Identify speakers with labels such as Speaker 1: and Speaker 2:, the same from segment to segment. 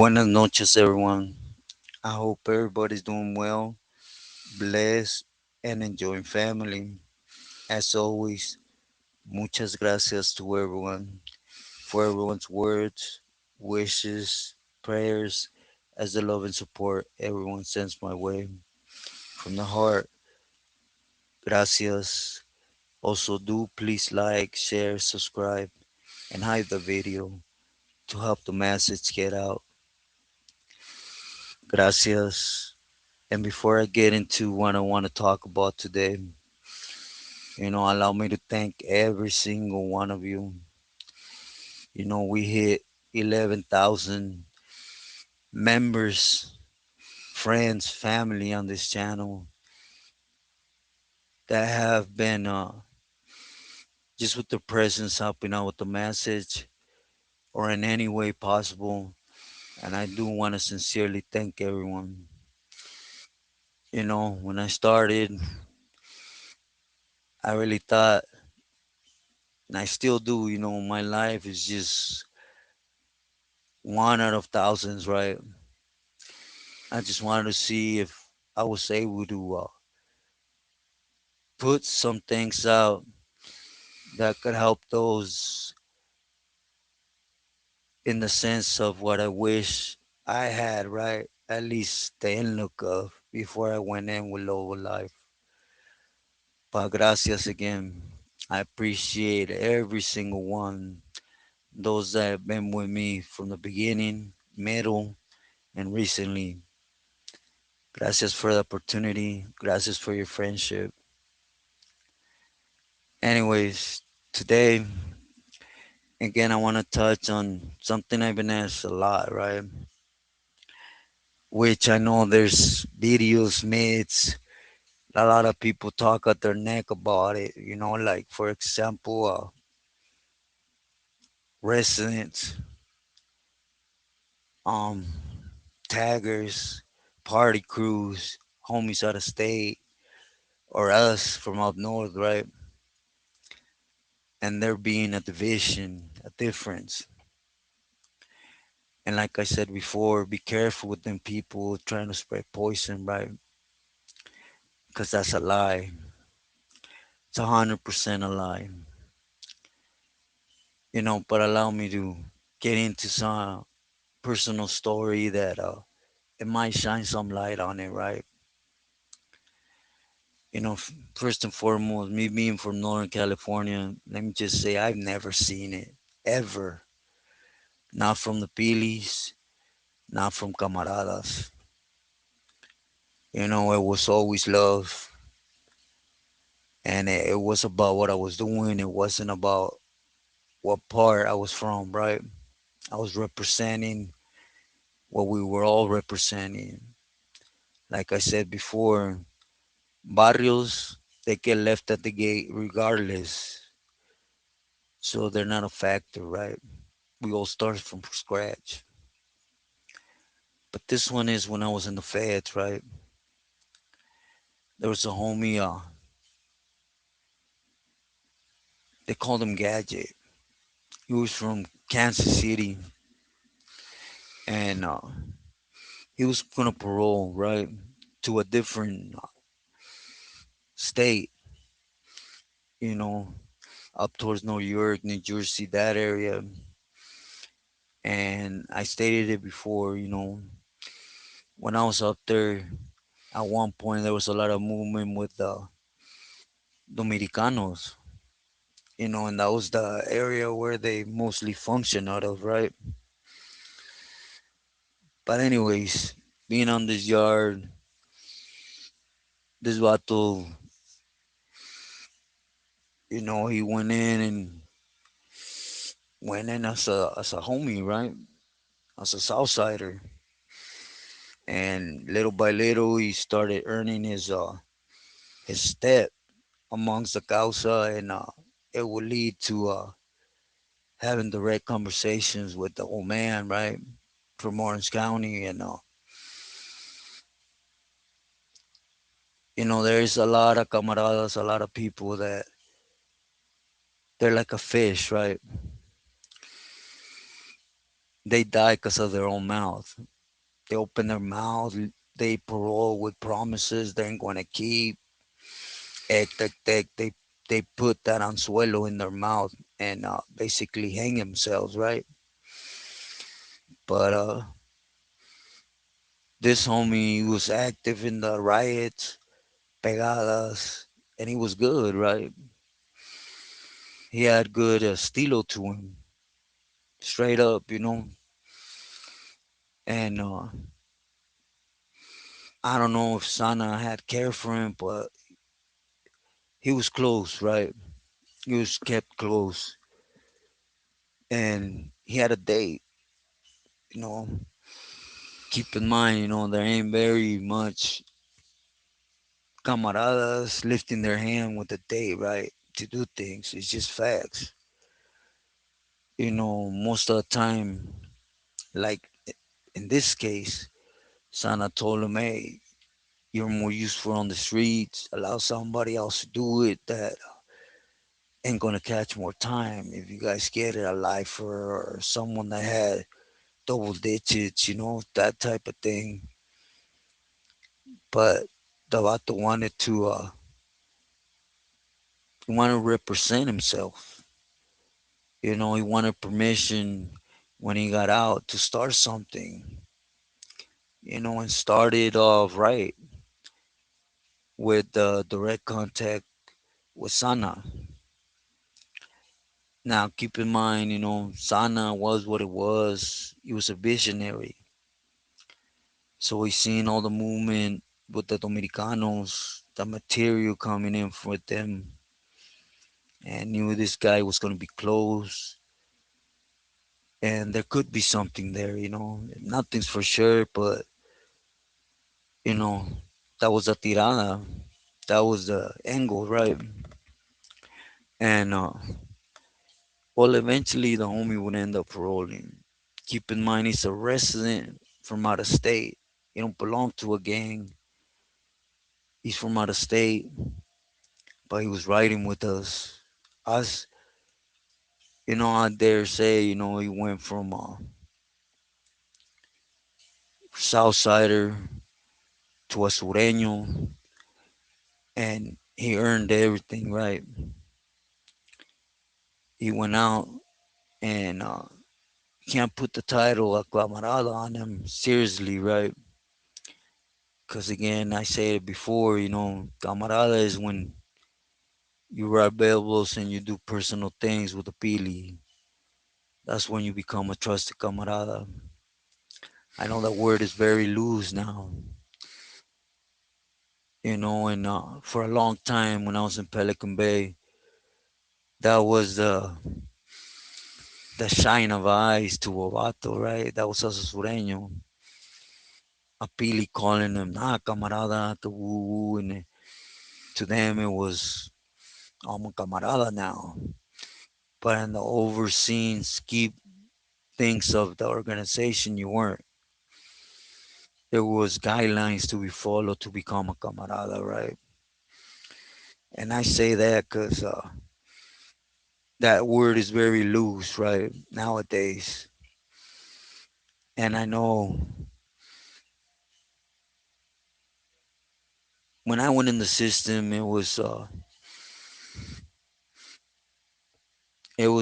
Speaker 1: Buenas noches, everyone. I hope everybody's doing well, blessed, and enjoying family. As always, muchas gracias to everyone for everyone's words, wishes, prayers, as the love and support everyone sends my way. From the heart, gracias. Also, do please like, share, subscribe, and hype the video to help the message get out. Gracias. And before I get into what I want to talk about today, allow me to thank every single one of you. We hit 11,000 members, friends, family on this channel that have been just with their presence helping out with the message or in any way possible. And I do want to sincerely thank everyone. When I started, I really thought, and I still do, my life is just one out of thousands, right? I just wanted to see if I was able to put some things out that could help those in the sense of what I wish I had, right? At least the look of before I went in with Lower Life. But gracias again. I appreciate every single one. Those that have been with me from the beginning, middle, and recently. Gracias for the opportunity. Gracias for your friendship. Anyways, today, again, I want to touch on something I've been asked a lot, right? Which I know there's videos, myths, a lot of people talk at their neck about it, like for example, residents, um, taggers, party crews, homies out of state, or us from up north, right? And there being a division, a difference. And like I said before, be careful with them people trying to spread poison, right? Because that's a lie. It's 100% a lie. But allow me to get into some personal story that it might shine some light on it, right? First and foremost, me being from Northern California, let me just say I've never seen it ever. Not from the Pilis, not from camaradas. It was always love, and it was about what I was doing. It wasn't about what part I was from, right? I was representing what we were all representing. Like I said before, barrios, they get left at the gate regardless. So they're not a factor, right? We all start from scratch. But this one is when I was in the feds, right? There was a homie, they called him Gadget. He was from Kansas City, and he was gonna parole, right? To a different state, you know, up towards New York, New Jersey, that area. And I stated it before, when I was up there, at one point there was a lot of movement with the Dominicanos, and that was the area where they mostly function out of, right? But anyways, being on this yard, this vato, he went in as a homie, right? As a Southsider. And little by little he started earning his step amongst the causa, and it would lead to having direct conversations with the old man, right? From Orange County. And there's a lot of camaradas, a lot of people that they're like a fish, right? they die because of their own mouth. They open their mouth, they parole with promises they ain't gonna keep. They put that anzuelo in their mouth and basically hang themselves, right? But this homie was active in the riots, pegadas, and he was good, right? He had good estilo to him, straight up, And I don't know if Sana had care for him, but he was close, right? He was kept close, and he had a date. You know, keep in mind, there ain't very much camaradas lifting their hand with a date, right? To do things. It's just facts. Most of the time, like in this case, Sana told him, hey, you're more useful on the streets. Allow somebody else to do it that ain't gonna catch more time. If you guys get it, a lifer or someone that had double digits, that type of thing. But the vato wanted to represent himself. He wanted permission when he got out to start something. And started off right with direct contact with Sana. Now, keep in mind, Sana was what it was. He was a visionary. So he seen all the movement with the Dominicanos, the material coming in with them, and knew this guy was going to be close. And there could be something there, Nothing's for sure, but, you know, that was a tirada. That was the angle, right? And, well, eventually the homie would end up paroling. Keep in mind, he's a resident from out of state. He don't belong to a gang. He's from out of state, but he was riding with us. Us, I dare say, he went from Southsider to a Sureño, and he earned everything, right? He went out and can't put the title of Camarada on him seriously, right? Because again, I said it before, Camarada is when you ride rebels and you do personal things with the Pili. That's when you become a trusted Camarada. I know that word is very loose now, and for a long time when I was in Pelican Bay, that was the shine of eyes to Bobato, right? That was a Sureño. A Pili calling him, camarada, to woo woo. And to them, it was, I'm a camarada now. But in the overseen scheme things of the organization, you weren't. There was guidelines to be followed to become a camarada, right? And I say that because that word is very loose, right? Nowadays. And I know when I went in the system, it was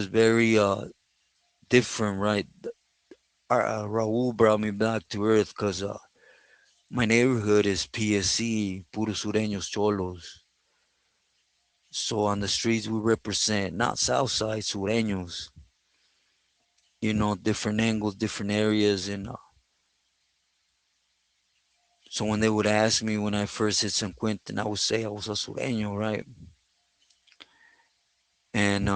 Speaker 1: very different, right? Raul brought me back to earth because my neighborhood is PSC, Puro Sureños Cholos. So on the streets, we represent not Southside Sureños, different angles, different areas. And so when they would ask me when I first hit San Quentin, I would say I was a Sureño, right? And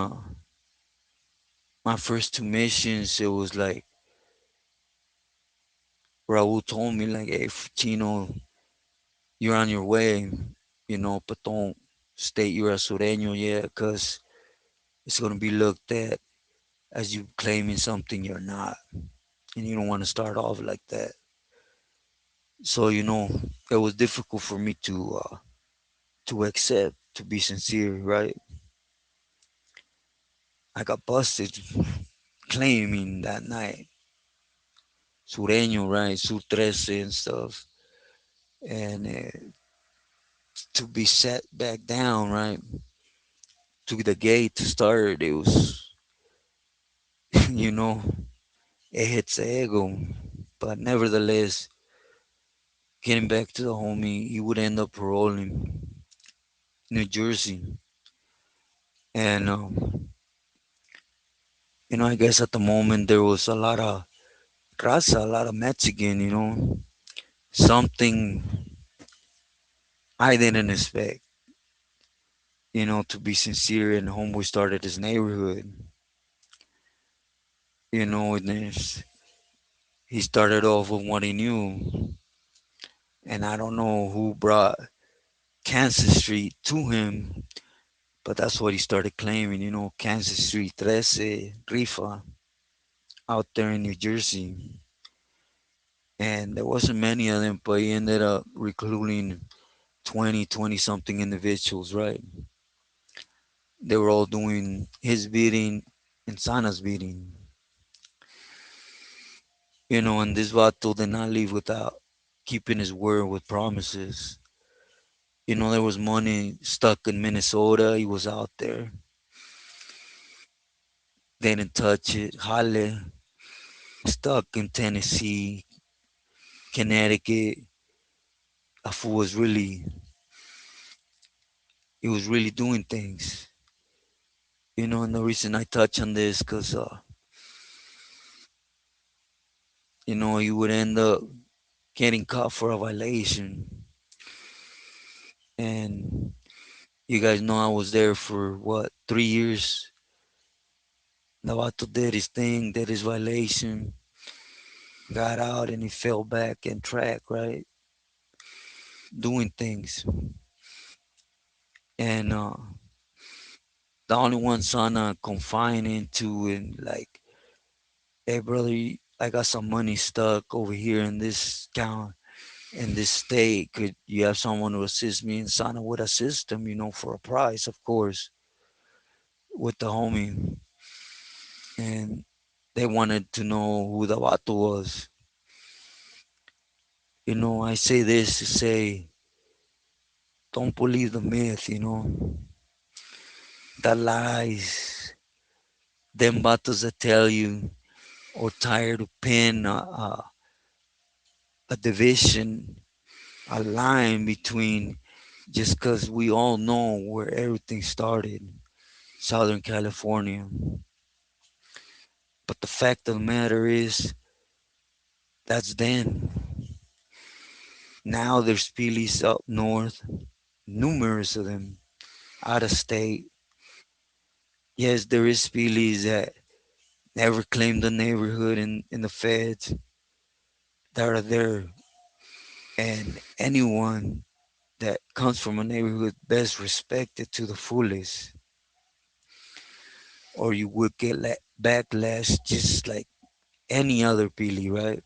Speaker 1: my first two missions, it was like Raul told me, like, hey, Chino, you're on your way, but don't state you're a Sureño yet because it's going to be looked at as you claiming something you're not. And you don't want to start off like that. So, it was difficult for me to accept, to be sincere, right? I got busted claiming that night. Sureño, right? Sur 13 and stuff. And to be set back down, right? To the gate to start, it was, you know, it hits the ego. But nevertheless, getting back to the homie, he would end up paroling New Jersey. And, I guess at the moment there was a lot of raza, a lot of Mexican, something I didn't expect, to be sincere. And homeboy started his neighborhood, and he started off with what he knew. And I don't know who brought Kansas Street to him, but that's what he started claiming, Kansas Street 13, Rifa, out there in New Jersey. And there wasn't many of them, but he ended up recruiting 20 something individuals, right? They were all doing his bidding and Sana's bidding, and this vato did not leave without keeping his word with promises. There was money stuck in Minnesota. He was out there. They didn't touch it. Halle stuck in Tennessee, Connecticut. A fool was really, he was really doing things. And the reason I touch on this, because, you would end up getting caught for a violation. And you guys know I was there for what, 3 years. Navato did his thing, did his violation, got out, and he fell back in track, right? Doing things. And the only one son confine into, and like, hey brother, I got some money stuck over here in this town, in this state. Could you have someone to assist me? And Sana would assist him, for a price, of course, with the homie. And they wanted to know who the vato was. I say this to say, don't believe the myth, the lies, them vatos that tell you, or tired to pin a division, a line between, just because we all know where everything started, Southern California. But the fact of the matter is, that's then. Now there's Phillies up north, numerous of them, out of state. Yes, there is Phillies that never claimed the neighborhood in the feds that are there. And anyone that comes from a neighborhood best respected to the fullest, or you would get backlash just like any other Philly, right?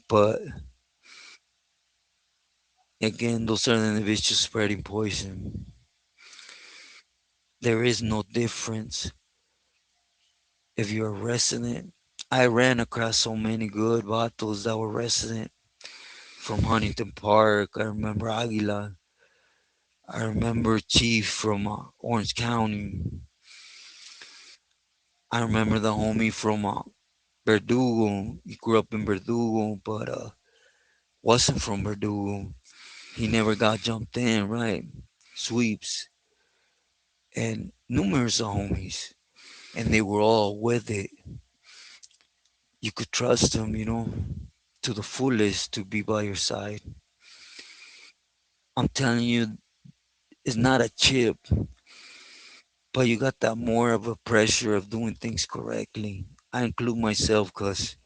Speaker 1: But again, those are the individuals spreading poison. There is no difference if you're a resident. I ran across so many good vatos that were resident from Huntington Park. I remember Aguila. I remember Chief from Orange County. I remember the homie from Verdugo. He grew up in Verdugo, but wasn't from Verdugo. He never got jumped in, right? Sweeps and numerous of homies, and they were all with it. You could trust them, to the fullest to be by your side. I'm telling you, it's not a chip, but you got that more of a pressure of doing things correctly. I include myself because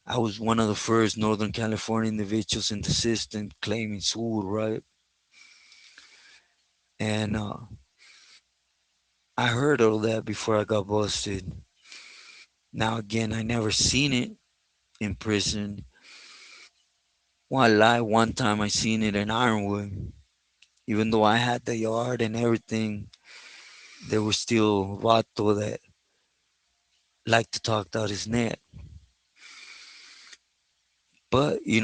Speaker 1: I was one of the first Northern California individuals in the system claiming Sur, right? And I heard all that before I got busted. Now, again, I never seen it in prison. One lie, one time I seen it in Ironwood. Even though I had the yard and everything, there was still vato that like to talk out his neck. But, you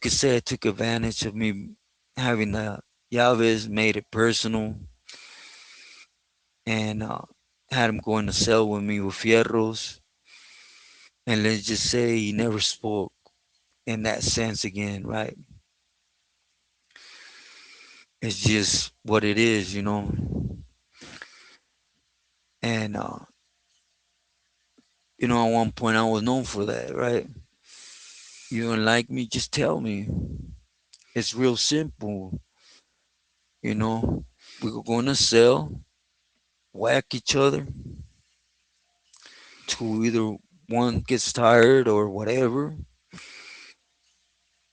Speaker 1: could say I took advantage of me having the llaves, made it personal, and had him going to sell with me with fierros. And let's just say he never spoke in that sense again, right? It's just what it is. And, at one point I was known for that, right? You don't like me, just tell me. It's real simple, you know. We're gonna sell, whack each other to either one gets tired or whatever.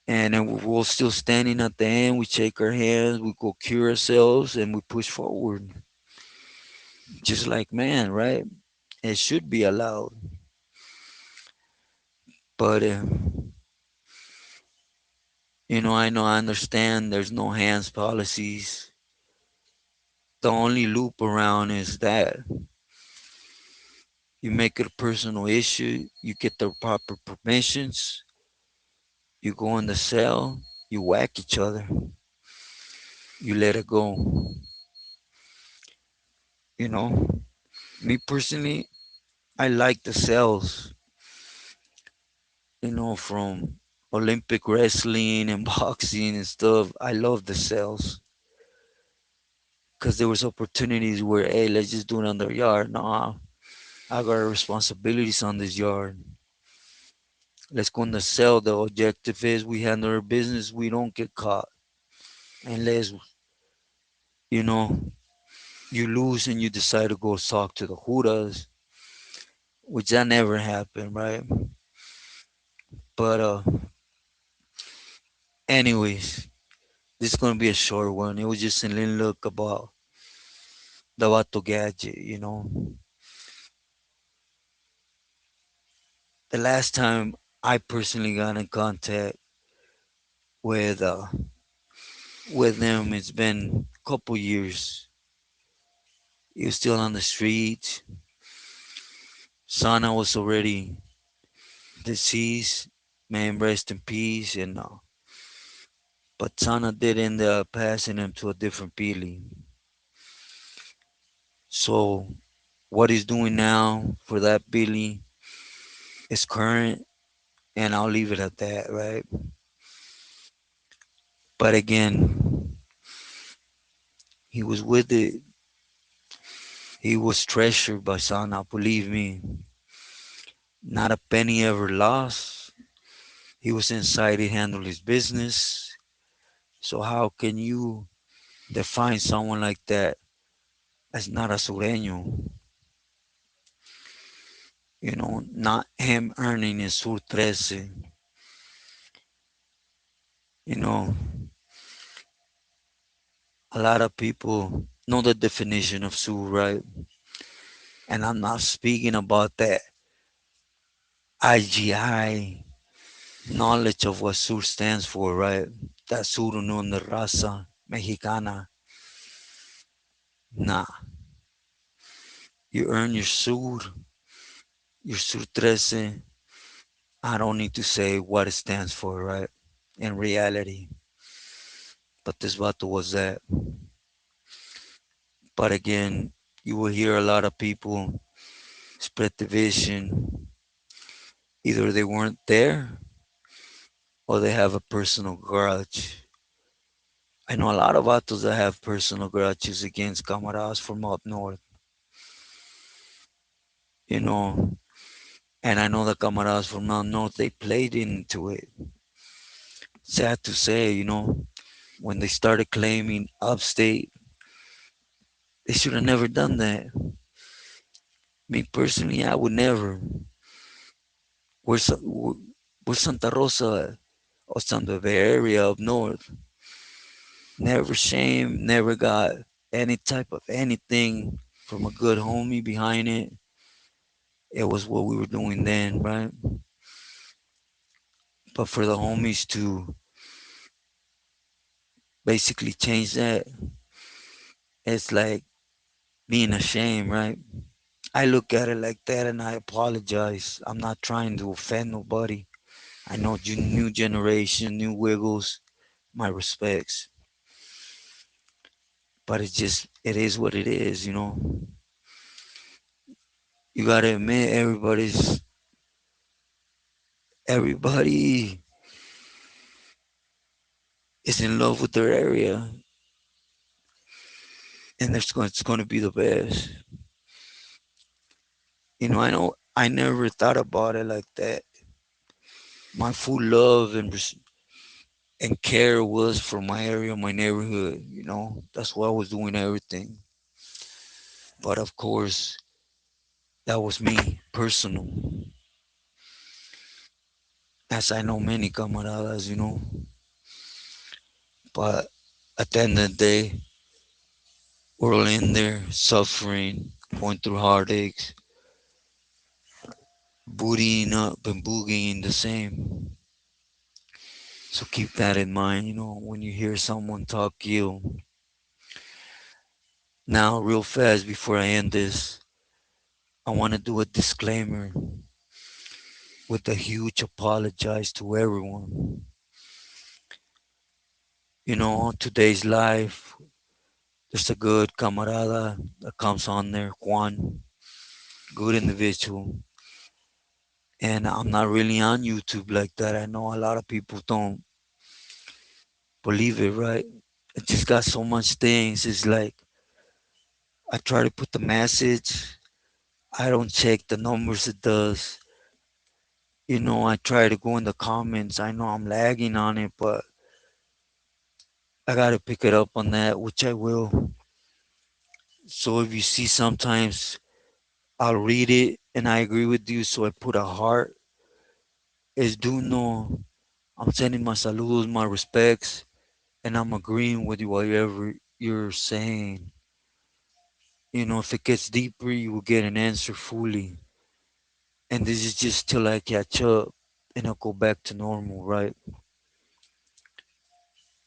Speaker 1: And then we're still standing at the end. We shake our hands, we go cure ourselves, and we push forward. Just like man, right? It should be allowed. But, I understand there's no hands policies. The only loop around is that you make it a personal issue, you get the proper permissions, you go in the cell, you whack each other, you let it go. You know, me personally, I like the cells, from Olympic wrestling and boxing and stuff. I love the cells because there was opportunities where, hey, let's just do it on their yard. Nah, I got responsibilities on this yard. Let's go in the cell. The objective is we handle our business. We don't get caught unless, you know, you lose and you decide to go talk to the Judas, which that never happened, right? But anyways, this is gonna be a short one. It was just a little look about the Vato gadget. The last time I personally got in contact with uh with them, it's been a couple years. He was still on the streets. Sana was already deceased. Man, rest in peace. And but Sana did end up passing him to a different Pili. So what he's doing now for that Billy is current, and I'll leave it at that, right? But again, he was with it. He was treasured by Sana, believe me. Not a penny ever lost. He was inside, he handled his business. So how can you define someone like that as not a sureño? Not him earning his Sur 13. You know, a lot of people know the definition of Sur, right? And I'm not speaking about that IGI knowledge of what Sur stands for, right? That Sur Unión de Raza Mexicana. Nah, you earn your Sur 13. I don't need to say what it stands for, right? In reality. But this vato was that. But again, you will hear a lot of people spread division. Either they weren't there or they have a personal grudge. I know a lot of vatos that have personal grudges against camaradas from up north, you know, and I know the camaradas from up north, they played into it. Sad to say, when they started claiming upstate, they should have never done that. Me personally, I would never. We're Santa Rosa or Santa Fe area up north. Never shame, never got any type of anything from a good homie behind it. It was what we were doing then, right? But for the homies to basically change that, it's like being ashamed, right? I look at it like that and I apologize. I'm not trying to offend nobody. I know new generation, new wiggles, my respects. But it's just, it is what it is, you know? You gotta admit, everybody is in love with their area and it's going to be the best. You know, I never thought about it like that. My full love and care was for my area, my neighborhood. You know, that's why I was doing everything. But of course, that was me, personal. As I know many camaradas, you know. But at the end of the day, we're all in there suffering, going through heartaches, bootying up and boogieing the same. So keep that in mind, you know, when you hear someone talk you. Now, real fast before I end this, I want to do a disclaimer with a huge apologize to everyone. You know, today's life, there's a good camarada that comes on there, Juan, good individual. And I'm not really on YouTube like that. I know a lot of people don't believe it, right? It just got so much things. It's like I try to put the message. I don't check the numbers it does. You know, I try to go in the comments. I know I'm lagging on it, but I gotta pick it up on that, which I will. So if you see sometimes I'll read it and I agree with you, so I put a heart. Is do know I'm sending my saludos, my respects, and I'm agreeing with you whatever you're saying. You know, if it gets deeper, you will get an answer fully. And this is just till I catch up and I'll go back to normal, right?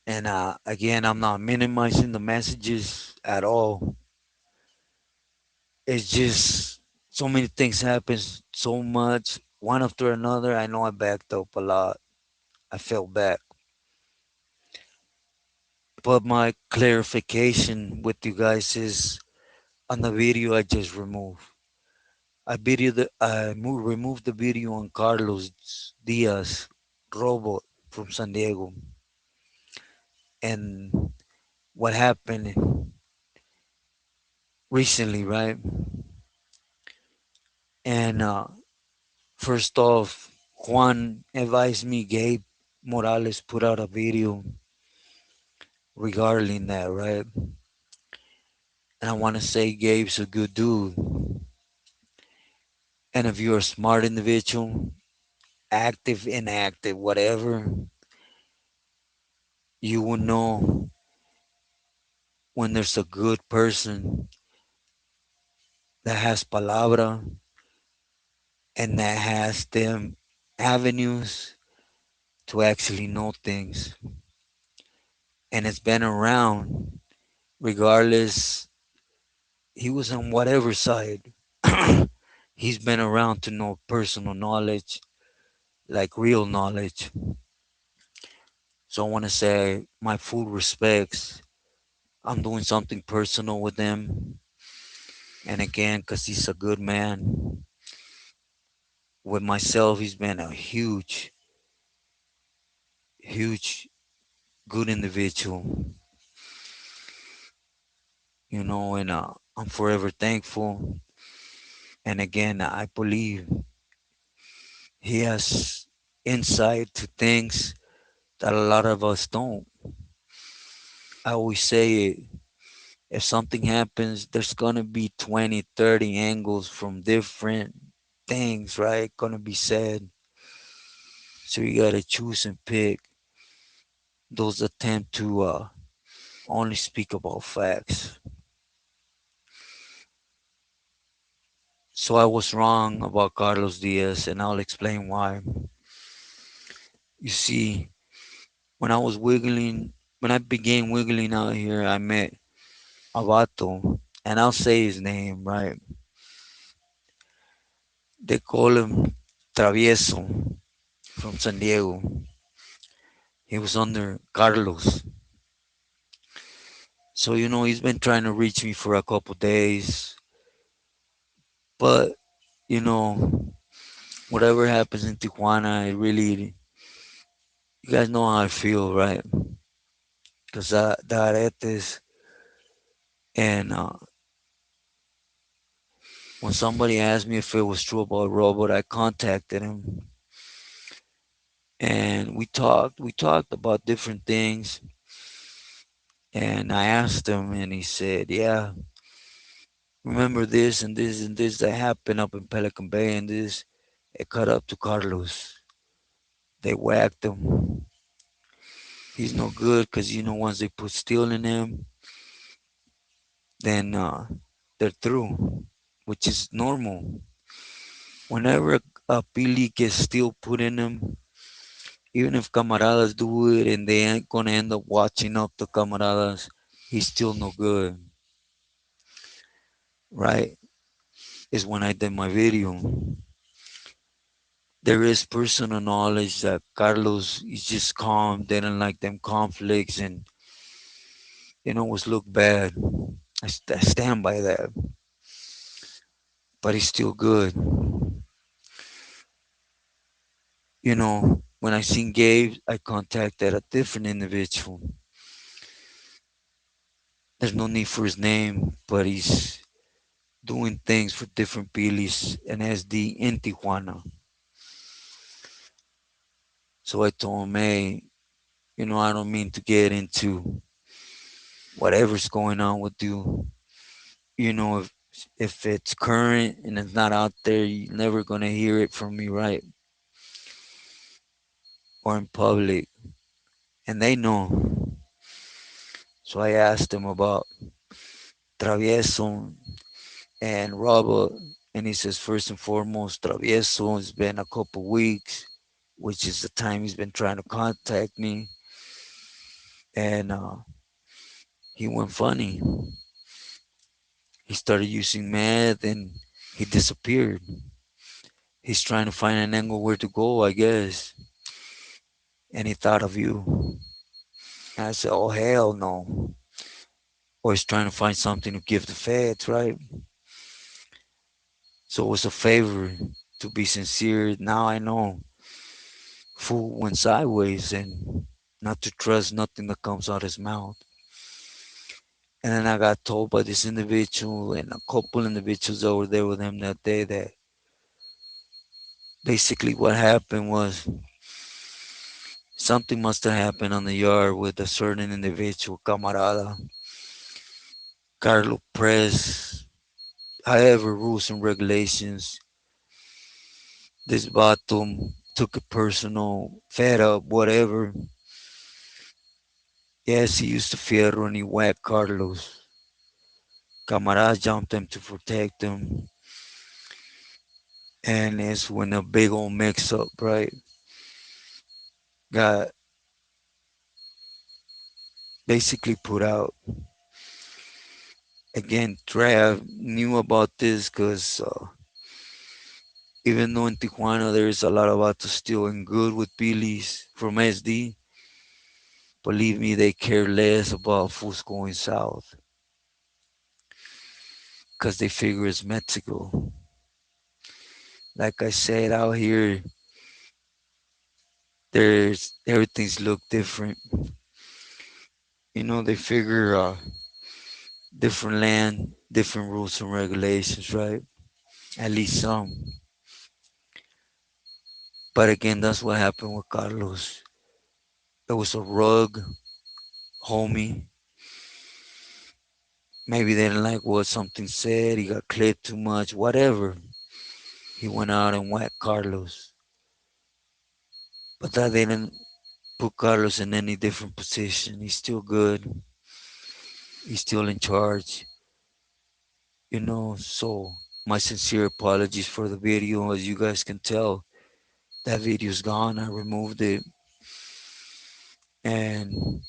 Speaker 1: And again, I'm not minimizing the messages at all. It's just so many things happen so much, one after another. I know I backed up a lot. I fell back. But my clarification with you guys is on the video I just removed. Removed the video on Carlos Diaz, robot from San Diego, and what happened recently, right? And first off, Juan advised me, Gabe Morales put out a video regarding that, right? And I want to say Gabe's a good dude. And if you're a smart individual, active, inactive, whatever, you will know when there's a good person that has palabra and that has them avenues to actually know things. And it's been around regardless, he was on whatever side. He's been around to know personal knowledge, like real knowledge. So I want to say my full respects. I'm doing something personal with him. And again, because he's a good man. With myself, he's been a huge, huge, good individual, you know, and I'm forever thankful. And again, I believe he has insight to things that a lot of us don't. I always say it, if something happens, there's going to be 20, 30 angles from different things, right? Going to be said. So you got to choose and pick those attempt to only speak about facts. So I was wrong about Carlos Diaz, and I'll explain why. You see, when I began wiggling out here, I met Avato, and I'll say his name, right? They call him Travieso from San Diego. He was under Carlos. So, he's been trying to reach me for a couple days. But, you know, whatever happens in Tijuana, it really, you guys know how I feel, right? Because the Aretes, and when somebody asked me if it was true about Robert, I contacted him and we talked about different things, and I asked him and he said, yeah, remember this and this and this that happened up in Pelican Bay, and this, it cut up to Carlos. They whacked him. He's no good because, once they put steel in him, then they're through, which is normal. Whenever a Pili gets steel put in him, even if camaradas do it and they ain't gonna end up watching up the camaradas, he's still no good, right? Is when I did my video. There is personal knowledge that Carlos is just calm, didn't like them conflicts, and was look bad. I stand by that, but he's still good. When I seen Gabe, I contacted a different individual. There's no need for his name, but he's doing things for different Pilis and SD in Tijuana. So I told him, hey, I don't mean to get into whatever's going on with you. If it's current and it's not out there, you're never gonna hear it from me, right? Or in public. And they know. So I asked him about Travieso and Robert, and he says first and foremost, Travieso has been a couple weeks, which is the time he's been trying to contact me, and he went funny. He started using meth and he disappeared. He's trying to find an angle where to go, I guess, and he thought of you. And I said, oh hell no. Or he's trying to find something to give the feds, right? So it was a favor to be sincere. Now I know fool went sideways and not to trust nothing that comes out his mouth. And then I got told by this individual and a couple individuals that were there with him that day that basically what happened was something must have happened on the yard with a certain individual, camarada, Carlos Press. However, rules and regulations, this vato took it personal, fed up, whatever. Yes, he used to fierro and he whacked Carlos. Camarada jumped him to protect him. And it's when a big old mix up, right? Got basically put out. Again, Trav knew about this because even though in Tijuana there's a lot about to still and good with Pilis from SD, believe me, they care less about fools going south because they figure it's Mexico. Like I said, out here, there's everything's look different. They figure different land, different rules and regulations, right? At least some. But again, that's what happened with Carlos. It was a rug homie. Maybe they didn't like what something said. He got clipped too much, whatever. He went out and whacked Carlos. But that didn't put Carlos in any different position. He's still good. He's still in charge. So my sincere apologies for the video. As you guys can tell, that video's gone. I removed it. And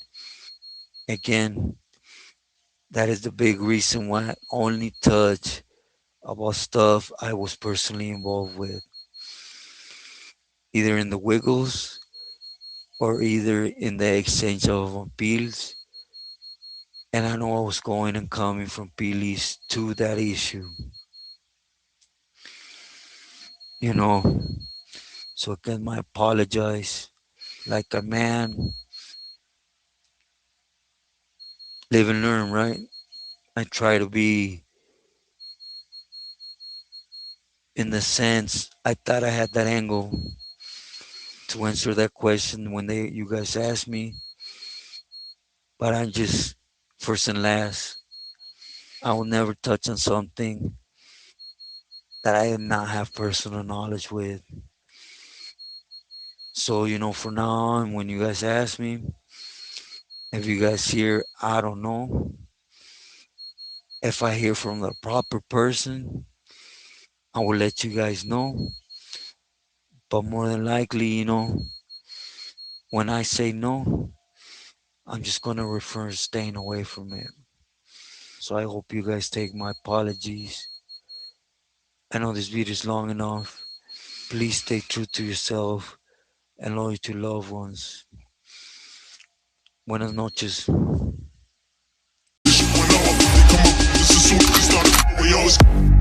Speaker 1: again, that is the big reason why I only touch about stuff I was personally involved with, either in the Wiggles or either in the exchange of appeals. And I know I was going and coming from Pilis to that issue, you know. So again, I apologize. Like a man, live and learn, right? I try to be in the sense I thought I had that angle to answer that question when they you guys asked me, but I just first and last, I will never touch on something that I did not have personal knowledge with. So, for now on, when you guys ask me, if you guys hear, I don't know, if I hear from the proper person, I will let you guys know. But more than likely, when I say no, I'm just gonna refer staying away from it. So I hope you guys take my apologies. I know this video is long enough. Please stay true to yourself and loyal to loved ones. Buenas noches.
Speaker 2: This is what we started. We always